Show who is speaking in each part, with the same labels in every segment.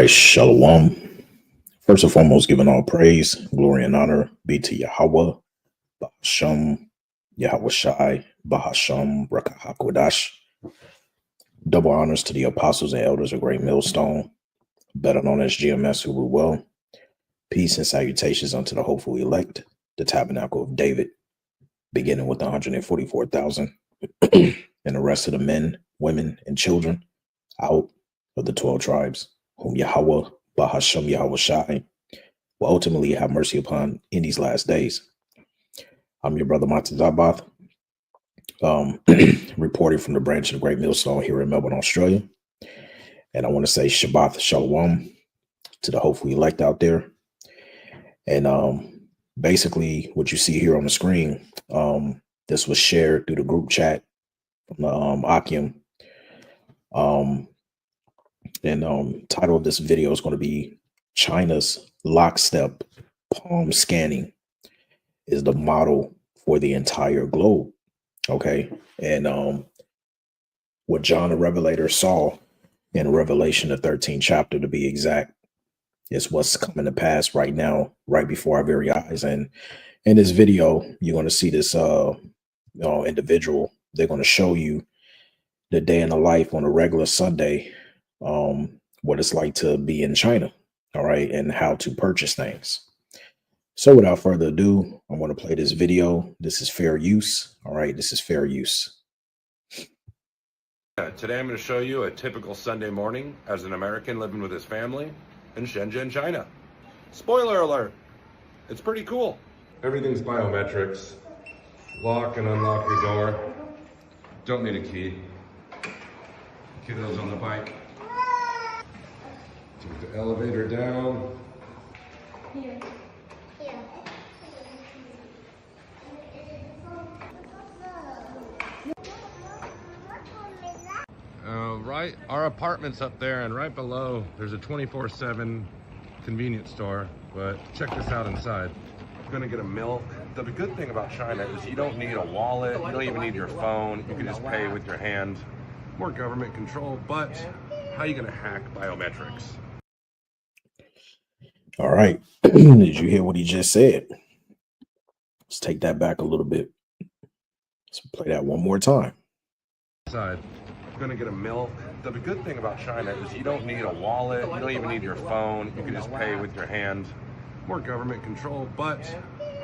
Speaker 1: right, Shalom. First and foremost, giving all praise, glory, and honor be to Yahweh, Bahasham, Yahweh Shai, Bahasham, Rakahakwadash. Double honors to the apostles and elders of Great Millstone, better known as GMS, who rule well. Peace and salutations unto the hopeful elect, the tabernacle of David, beginning with the 144,000, and the rest of the men, women, and children out of the 12 tribes, whom Yahweh, Bahasham, Yahweh Shai, will ultimately have mercy upon in these last days. I'm your brother Montazabath, reporting from the branch of the Great Millstone here in Melbourne, Australia. And I want to say Shabbat Shalom to the hopeful elect out there. And basically what you see here on the screen, this was shared through the group chat from the Akim. Title of this video is going to be China's Lockstep palm scanning is the model for the entire globe. Okay. And what John the Revelator saw in Revelation, the 13th chapter to be exact, is what's coming to pass right now, right before our very eyes. And in this video, you're going to see this individual. They're going to show you the day in the life on a regular Sunday, what it's like to be in China, all right, and how to purchase things. So without further ado, I want to play this video. This is fair use. All right, this is fair use.
Speaker 2: Today I'm going to show you a typical Sunday morning as an American living with his family in Shenzhen, China. Spoiler alert, it's pretty cool. Everything's biometrics. Lock and unlock your door. Don't need a key. Kiddos on the bike. Take the elevator down. Here. Right, our apartment's up there, and right below there's a 24/7 convenience store. But check this out inside. You're gonna get a milk. The good thing about China is you don't need a wallet. You don't even need your phone. You can just pay with your hand. More government control, but how are you gonna hack biometrics?
Speaker 1: All right. Did you hear what he just said? Let's take that back a little bit. Let's play that one more time.
Speaker 2: Inside. You're gonna get a milk. The good thing about China is you don't need a wallet. You don't even need your phone. You can just pay with your hand. More government control, but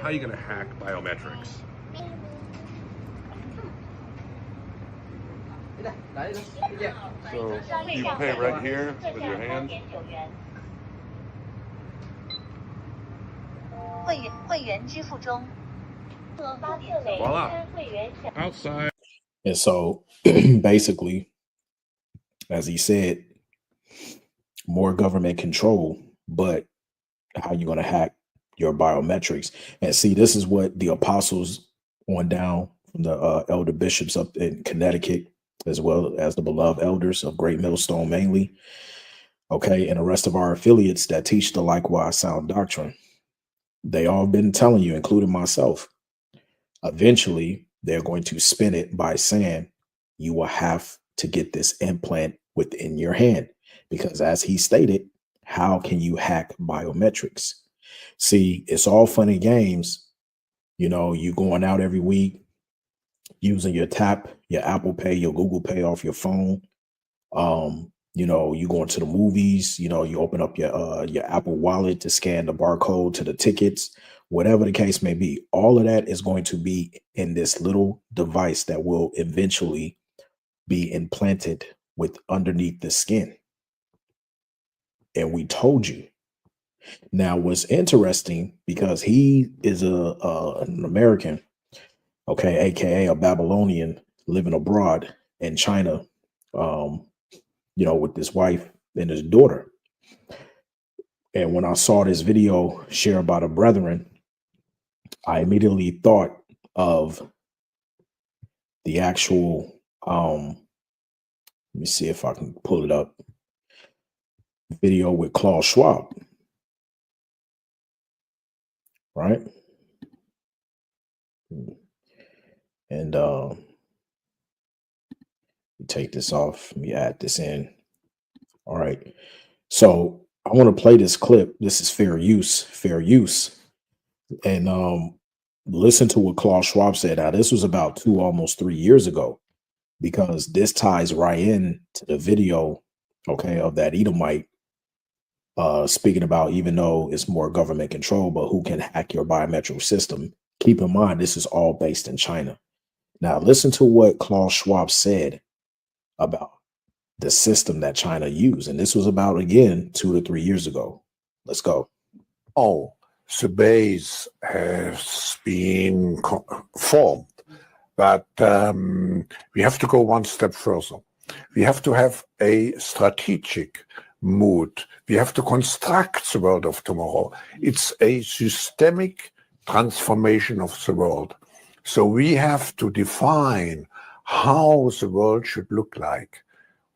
Speaker 2: how are you gonna hack biometrics? So you pay right here with your hand. Voila. Outside.
Speaker 1: And so basically, as he said, more government control, but how you going to hack your biometrics. And see, this is what the apostles on down from the elder bishops up in Connecticut, as well as the beloved elders of Great Millstone mainly, okay, and the rest of our affiliates that teach the likewise sound doctrine. They all been telling you, including myself, eventually they're going to spin it by saying you will have to get this implant within your hand, because as he stated, how can you hack biometrics? See, it's all fun and games. You know, you going out every week using your tap, your Apple Pay, your Google Pay off your phone. You know, you going to the movies, you know, you open up your Apple Wallet to scan the barcode to the tickets, whatever the case may be. All of that is going to be in this little device that will eventually be implanted with underneath the skin. And we told you. Now, what's interesting, because he is an American, okay, aka a Babylonian living abroad in China, you know, with his wife and his daughter. And when I saw this video shared by the brethren, I immediately thought of the actual, let me see if I can pull it up, video with Klaus Schwab. Right. And take this off. Let me add this in. All right. So I want to play this clip. This is fair use, fair use. And listen to what Klaus Schwab said. Now, this was about almost 3 years ago, because this ties right in to the video, okay, of that Edomite speaking about, even though it's more government control, but who can hack your biometric system. Keep in mind, this is all based in China. Now, listen to what Klaus Schwab said about the system that China used. And this was about, again, 2 to 3 years ago. Let's go.
Speaker 3: Oh, the base has been formed, but we have to go one step further. We have to have a strategic mood. We have to construct the world of tomorrow. It's a systemic transformation of the world. So we have to define how the world should look like,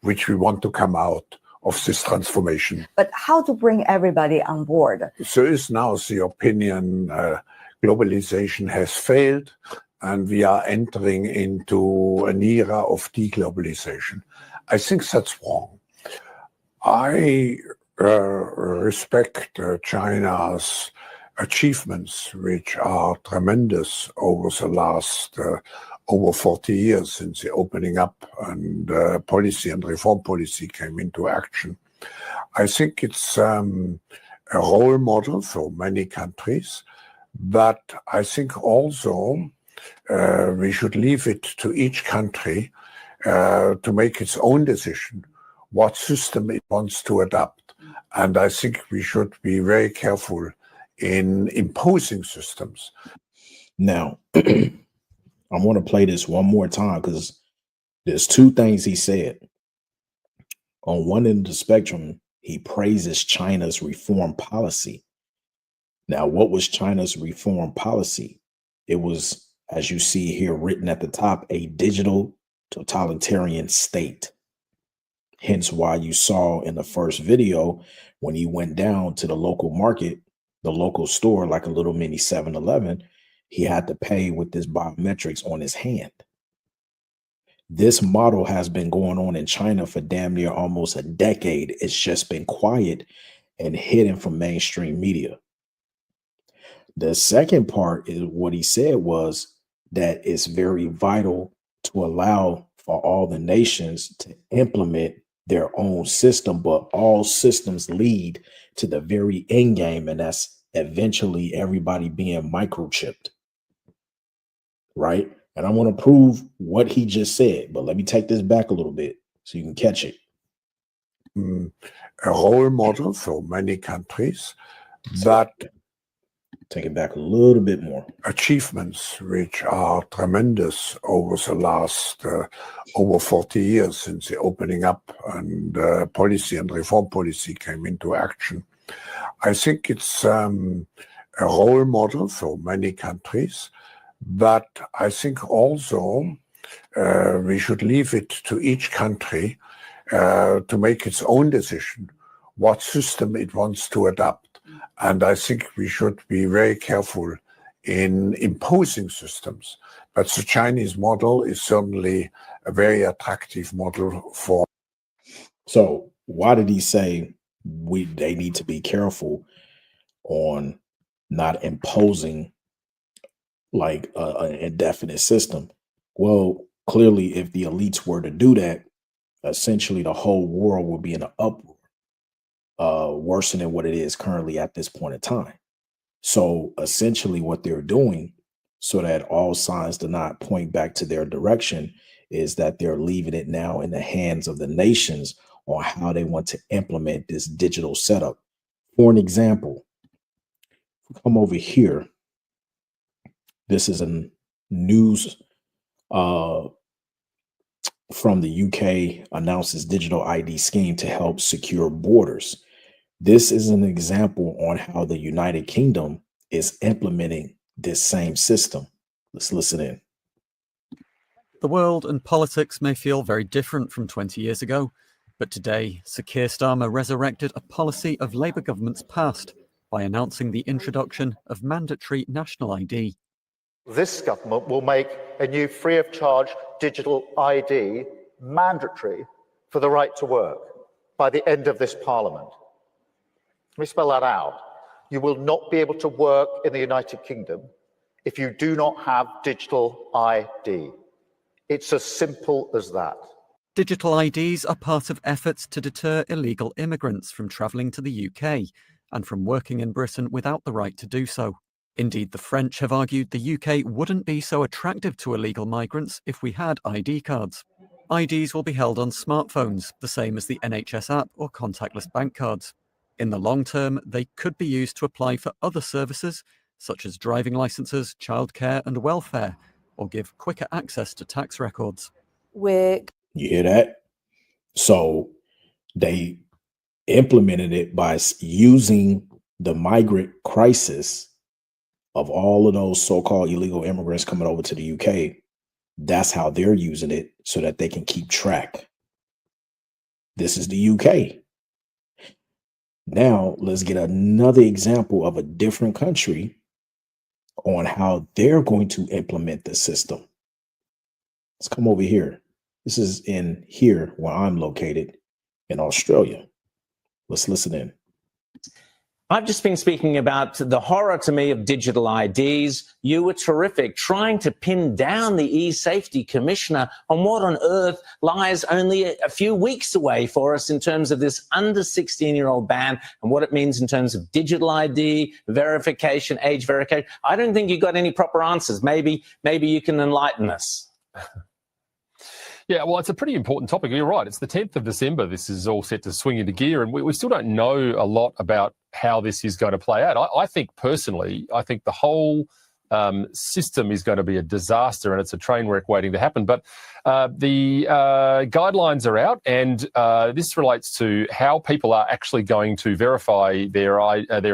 Speaker 3: which we want to come out of this transformation.
Speaker 4: But how to bring everybody on board?
Speaker 3: There is now the opinion globalization has failed and we are entering into an era of deglobalization. I think that's wrong. I respect China's achievements, which are tremendous over the last over 40 years since the opening up and policy and reform policy came into action. I think it's a role model for many countries, but I think also we should leave it to each country to make its own decision what system it wants to adopt. And I think we should be very careful in imposing systems.
Speaker 1: Now, I want to play this one more time because there's two things he said. On one end of the spectrum, he praises China's reform policy. Now, what was China's reform policy? It was, as you see here written at the top, a digital totalitarian state. Hence why you saw in the first video, when he went down to the local market, the local store, like a little mini 7-Eleven, he had to pay with this biometrics on his hand. This model has been going on in China for damn near almost a decade. It's just been quiet and hidden from mainstream media. The second part is what he said was that it's very vital to allow for all the nations to implement their own system, but all systems lead to the very end game, and that's eventually everybody being microchipped, right? And I want to prove what he just said, but let me take this back a little bit so you can catch it.
Speaker 3: A role model for many countries, but
Speaker 1: take it back a little bit more.
Speaker 3: Achievements which are tremendous over the last over 40 years since the opening up and policy and reform policy came into action. I think it's a role model for many countries, but I think also we should leave it to each country to make its own decision what system it wants to adopt. And I think we should be very careful in imposing systems. But the Chinese model is certainly a very attractive model for.
Speaker 1: So why did he say they need to be careful on not imposing like an indefinite system? Well, clearly, if the elites were to do that, essentially the whole world would be in an uproar, worse than what it is currently at this point in time. So essentially what they're doing, so that all signs do not point back to their direction, is that they're leaving it now in the hands of the nations on how they want to implement this digital setup. For an example, come over here. This is a news from the UK announces digital ID scheme to help secure borders. This is an example on how the United Kingdom is implementing this same system. Let's listen in.
Speaker 5: The world and politics may feel very different from 20 years ago, but today, Sir Keir Starmer resurrected a policy of Labour government's past by announcing the introduction of mandatory national ID.
Speaker 6: This government will make a new free-of-charge digital ID mandatory for the right to work by the end of this Parliament. Let me spell that out. You will not be able to work in the United Kingdom if you do not have digital ID. It's as simple as that.
Speaker 5: Digital IDs are part of efforts to deter illegal immigrants from travelling to the UK and from working in Britain without the right to do so. Indeed, the French have argued the UK wouldn't be so attractive to illegal migrants if we had ID cards. IDs will be held on smartphones, the same as the NHS app or contactless bank cards. In the long term, they could be used to apply for other services, such as driving licenses, childcare and welfare, or give quicker access to tax records.
Speaker 1: You hear that? So they implemented it by using the migrant crisis of all of those so-called illegal immigrants coming over to the UK. That's how they're using it so that they can keep track. This is the UK. Now let's get another example of a different country on how they're going to implement the system. Let's come over here. This is in here where I'm located in Australia. Let's listen in.
Speaker 7: I've just been speaking about the horror to me of digital IDs. You were terrific, trying to pin down the e-safety commissioner on what on earth lies only a few weeks away for us in terms of this under 16-year-old ban and what it means in terms of digital ID, verification, age verification. I don't think you got any proper answers. Maybe you can enlighten us.
Speaker 8: Yeah, well, it's a pretty important topic. You're right. It's the 10th of December. This is all set to swing into gear, and we still don't know a lot about how this is going to play out. I think personally, the whole system is going to be a disaster, and it's a train wreck waiting to happen. But the guidelines are out, and this relates to how people are actually going to verify their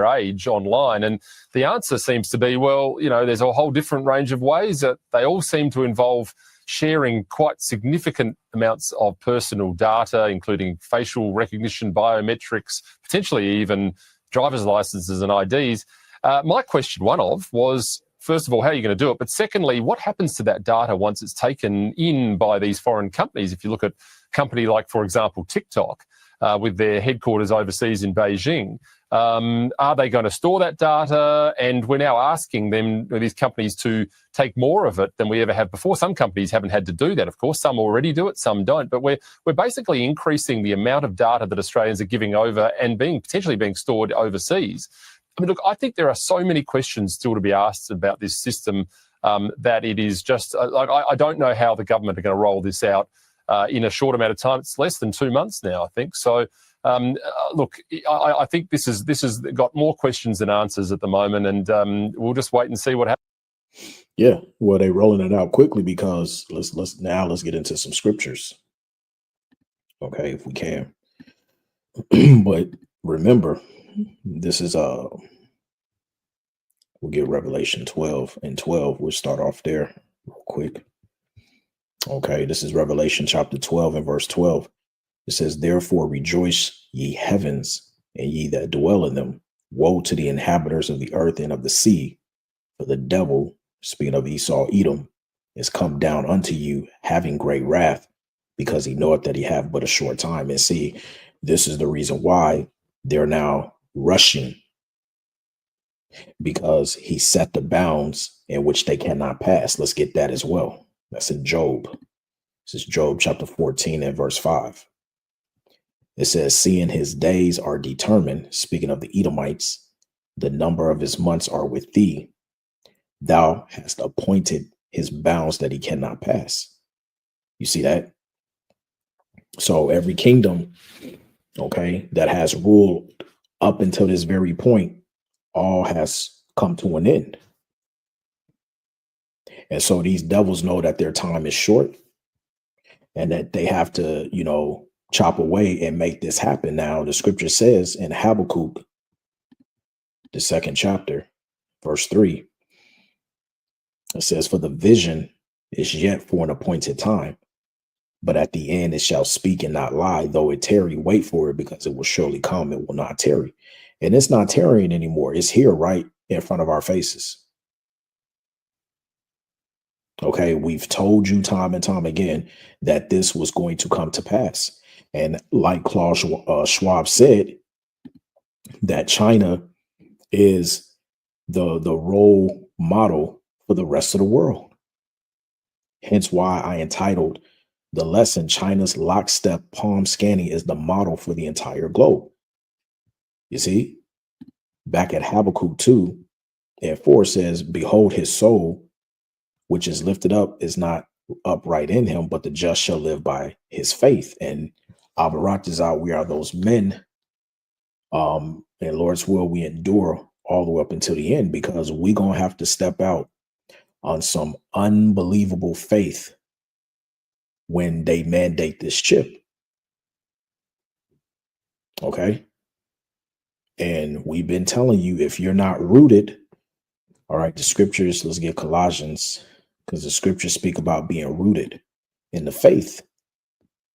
Speaker 8: age online. And the answer seems to be, well, there's a whole different range of ways that they all seem to involve sharing quite significant amounts of personal data, including facial recognition, biometrics, potentially even driver's licenses and IDs. My question, was, first of all, how are you going to do it? But secondly, what happens to that data once it's taken in by these foreign companies? If you look at a company like, for example, TikTok, with their headquarters overseas in Beijing, are they going to store that data? And we're now asking them, these companies, to take more of it than we ever have before. Some companies haven't had to do that, of course. Some already do it, some don't. But we're basically increasing the amount of data that Australians are giving over and potentially being stored overseas. I mean, look, I think there are so many questions still to be asked about this system that it is just I don't know how the government are going to roll this out in a short amount of time. It's less than 2 months now, I think. So, look, I think this has got more questions than answers at the moment, and we'll just wait and see what happens.
Speaker 1: Yeah, well, they're rolling it out quickly because let's get into some scriptures. Okay, if we can. But remember, this is we'll get Revelation 12 and 12. We'll start off there real quick. Okay, this is Revelation chapter 12 and verse 12. It says, "Therefore rejoice, ye heavens, and ye that dwell in them. Woe to the inhabitants of the earth and of the sea, for the devil," speaking of Esau, Edom, "is come down unto you, having great wrath, because he knoweth that he have but a short time." And see, this is the reason why they're now rushing, because he set the bounds in which they cannot pass. Let's get that as well. That's in Job. This is Job chapter 14 and verse 5. It says, "Seeing his days are determined," speaking of the Edomites, "the number of his months are with thee. Thou hast appointed his bounds that he cannot pass." You see that? So every kingdom, okay, that has ruled up until this very point, all has come to an end. And so these devils know that their time is short and that they have to, chop away and make this happen. Now, the scripture says in Habakkuk, the 2nd chapter, verse 3, it says, "For the vision is yet for an appointed time, but at the end it shall speak and not lie. Though it tarry, wait for it, because it will surely come. It will not tarry." And it's not tarrying anymore. It's here right in front of our faces. Okay, we've told you time and time again that this was going to come to pass. And like Klaus Schwab said, that China is the role model for the rest of the world. Hence why I entitled the lesson, China's lockstep palm scanning is the model for the entire globe. You see, back at Habakkuk 2 and 4 says, behold, his soul, which is lifted up, is not upright in him, but the just shall live by his faith. And Abarat is out, we are those men. And Lord's will, we endure all the way up until the end, because we're going to have to step out on some unbelievable faith when they mandate this chip. Okay. And we've been telling you, if you're not rooted, all right, the scriptures, let's get Colossians, because the scriptures speak about being rooted in the faith.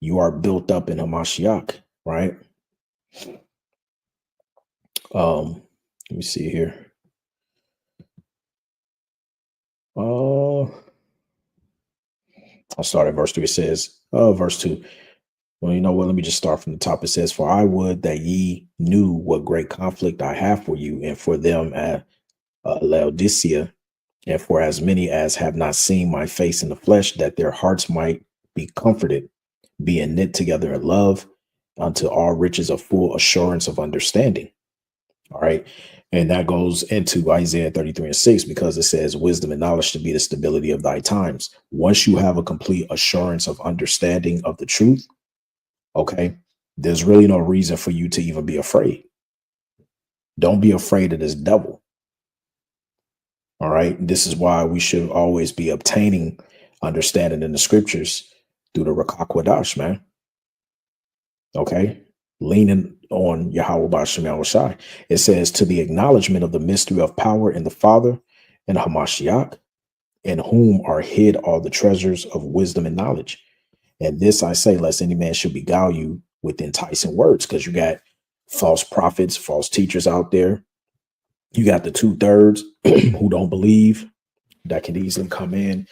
Speaker 1: You are built up in Hamashiach, right? Let me see here. I'll start at verse 3. It says, verse 2. Well, you know what? Let me just start from the top. It says, for I would that ye knew what great conflict I have for you and for them at Laodicea, and for as many as have not seen my face in the flesh, that their hearts might be comforted, being knit together in love unto all riches of full assurance of understanding. All right. And that goes into Isaiah 33 and 6, because it says wisdom and knowledge to be the stability of thy times. Once you have a complete assurance of understanding of the truth, okay, there's really no reason for you to even be afraid. Don't be afraid of this devil. All right. This is why we should always be obtaining understanding in the scriptures through the Rakak Wadash, man. Okay. Leaning on Yahweh Bashem Yahushai. It says, to the acknowledgement of the mystery of power in the Father and Hamashiach, in whom are hid all the treasures of wisdom and knowledge. And this I say, lest any man should beguile you with enticing words, because you got false prophets, false teachers out there. You got the 2/3 who don't believe, that can easily come in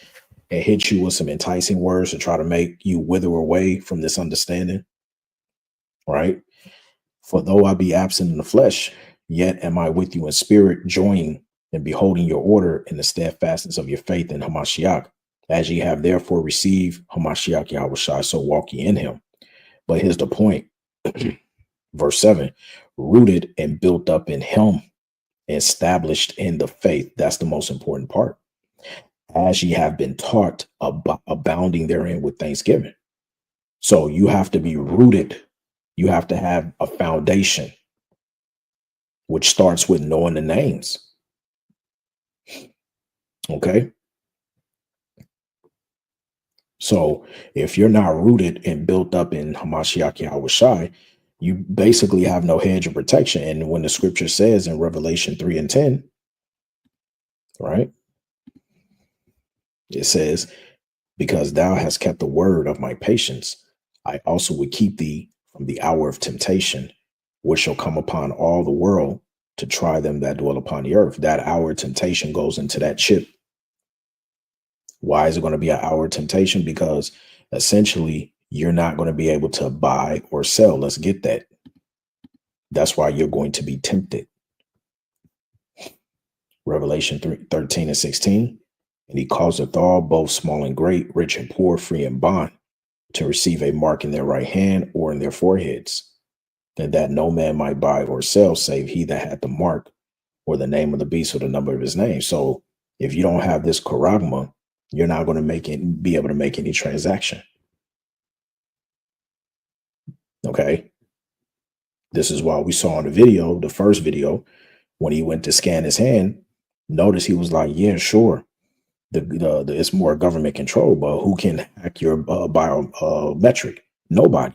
Speaker 1: and hit you with some enticing words to try to make you wither away from this understanding. Right? For though I be absent in the flesh, yet am I with you in spirit, joining and beholding your order in the steadfastness of your faith in Hamashiach. As ye have therefore received Hamashiach Yahushua, so walk ye in him. But here's the point. Verse 7, rooted and built up in him, established in the faith. That's the most important part. As ye have been taught, abounding therein with thanksgiving. So you have to be rooted. You have to have a foundation, which starts with knowing the names. Okay. So if you're not rooted and built up in Hamashiach Yahushai, you basically have no hedge of protection. And when the scripture says in Revelation 3 and 10, right, it says, because thou hast kept the word of my patience, I also would keep thee from the hour of temptation, which shall come upon all the world to try them that dwell upon the earth. That hour of temptation goes into that chip. Why is it going to be an hour of temptation? Because essentially you're not going to be able to buy or sell. Let's get that. That's why you're going to be tempted. Revelation 13 and 16. And he causeth all, both small and great, rich and poor, free and bond, to receive a mark in their right hand or in their foreheads, and that no man might buy or sell save he that had the mark or the name of the beast or the number of his name. So if you don't have this charagma, you're not going to be able to make any transaction. Okay. This is why we saw in the video, the first video, when he went to scan his hand, notice he was like, yeah, sure. It's more government control, but who can hack your biometric? Nobody.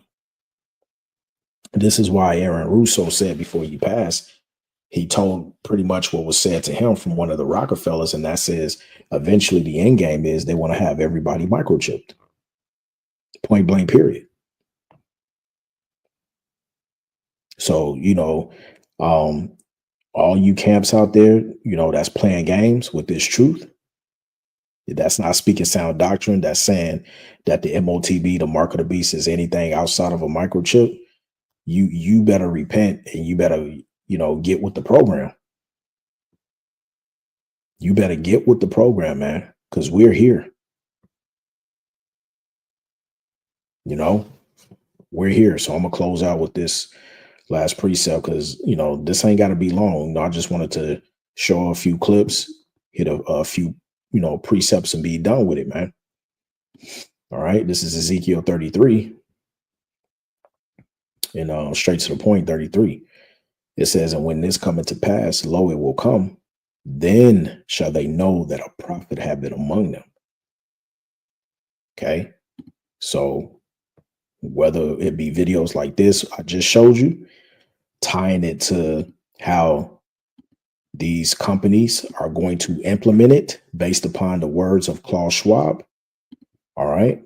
Speaker 1: This is why Aaron Russo said before he passed, he told pretty much what was said to him from one of the Rockefellers, and that says eventually the end game is they want to have everybody microchipped. Point blank, period. So, all you camps out there, that's playing games with this truth. That's not speaking sound doctrine. That's saying that the MOTB, the mark of the beast, is anything outside of a microchip. You better repent, and you better, get with the program. You better get with the program, man, because we're here. We're here. So I'm going to close out with this last precept because, this ain't got to be long. I just wanted to show a few clips, hit a few, precepts and be done with it, man. All right. This is Ezekiel 33 and straight to the point, 33. It says, and when this cometh to pass, lo, it will come. Then shall they know that a prophet have been among them. Okay. So whether it be videos like this I just showed you, tying it to how these companies are going to implement it based upon the words of Klaus Schwab. All right.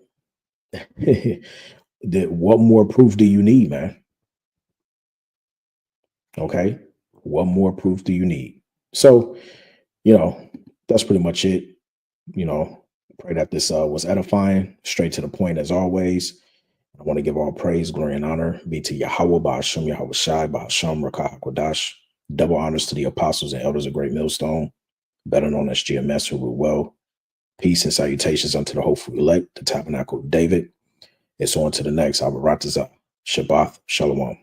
Speaker 1: What more proof do you need, man? Okay. What more proof do you need? So, that's pretty much it. Pray that this was edifying, straight to the point as always. I want to give all praise, glory, and honor be to Yahweh, Ba'ashem, Yahweh Shai, Ba'ashem, Rakah HaKodash. Double honors to the apostles and elders of Great Millstone, better known as GMS, who rule well. Peace and salutations unto the hopeful elect, the tabernacle of David. It's on to the next. Abaratazah. Shabbat Shalom.